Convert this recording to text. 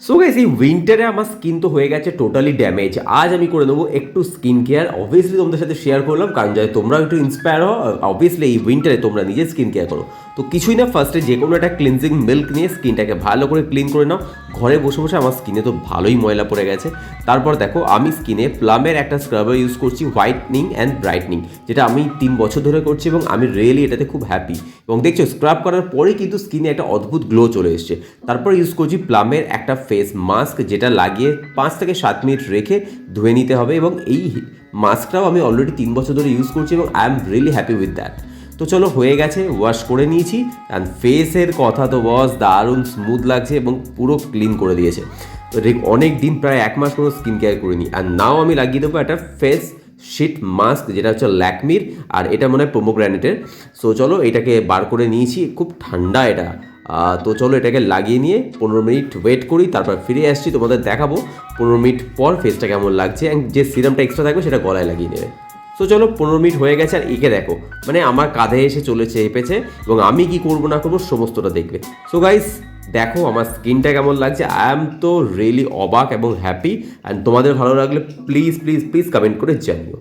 So guys এই উইন্টারে আমার skin তো হয়ে গেছে টোটালি ড্যামেজ। আজ আমি করে দেবো একটু স্কিন কেয়ার, অবভিয়াসলি তোমাদের সাথে শেয়ার করলাম কারণ যাতে তোমরাও একটু ইন্সপায়ার হও। অবভিয়াসলি এই উইন্টারে তোমরা নিজে স্কিন কেয়ার করো। তো কিছুই না, ফার্স্টে যে কোনো একটা ক্লিনজিং মিল্ক নিয়ে স্কিনটাকে ভালো করে ক্লিন করে নাও। ঘরে বসে বসে আমার স্কিনে তো ভালোই ময়লা পড়ে গেছে। তারপর দেখো আমি স্কিনে প্লামের একটা স্ক্রাবার ইউজ করছি, হোয়াইটনিং অ্যান্ড ব্রাইটনিং, যেটা আমি 3 বছর ধরে করছি এবং আমি রিয়েলি এটাতে খুব হ্যাপি। এবং দেখছো স্ক্রাব করার পরেই কিন্তু স্কিনে একটা অদ্ভুত গ্লো চলে এসছে। তারপর ইউজ করছি প্লামের একটা ফেস মাস্ক, যেটা লাগিয়ে 5 থেকে 7 মিনিট রেখে ধুয়ে নিতে হবে। এবং এই মাস্কটাও আমি অলরেডি 3 বছর ধরে ইউজ করছি এবং I am really happy with that. তো চলো হয়ে গেছে, ওয়াশ করে নিয়েছি। অ্যান্ড ফেসের কথা তো বস দারুণ স্মুথ লাগছে এবং পুরো ক্লিন করে দিয়েছে। তো অনেক দিন প্রায় 1 মাস কোনো স্কিন কেয়ার করিনি। আর নাও আমি লাগিয়ে দেবো একটা ফেস শিট মাস্ক, যেটা হচ্ছে ল্যাকমির, আর এটা মনে হয় পোমোগ্র্যানেটের। সো চলো এটাকে বার করে নিয়েছি, খুব ঠান্ডা এটা। তো চলো এটাকে লাগিয়ে নিয়ে 15 মিনিট ওয়েট করি, তারপর ফিরে আসছি, তোমাদের দেখাবো 15 মিনিট পর ফেসটা কেমন লাগছে। অ্যান্ড যে সিরামটা এক্সট্রা থাকবে সেটা গলায় লাগিয়ে নেবে। তো চলো 15 মিনিট হয়ে গেছে, আর একে দেখো মানে আমার কাঁধে এসে চলেছে এপেছে, এবং আমি কি করবো না করবো সমস্তটা দেখবে। সো গাইস দেখো আমার স্কিনটা কেমন লাগছে। আই এম তো রিয়েলি অবাক এবং হ্যাপি। অ্যান্ড তোমাদের ভালো লাগলে প্লিজ প্লিজ প্লিজ কমেন্ট করে জানিও।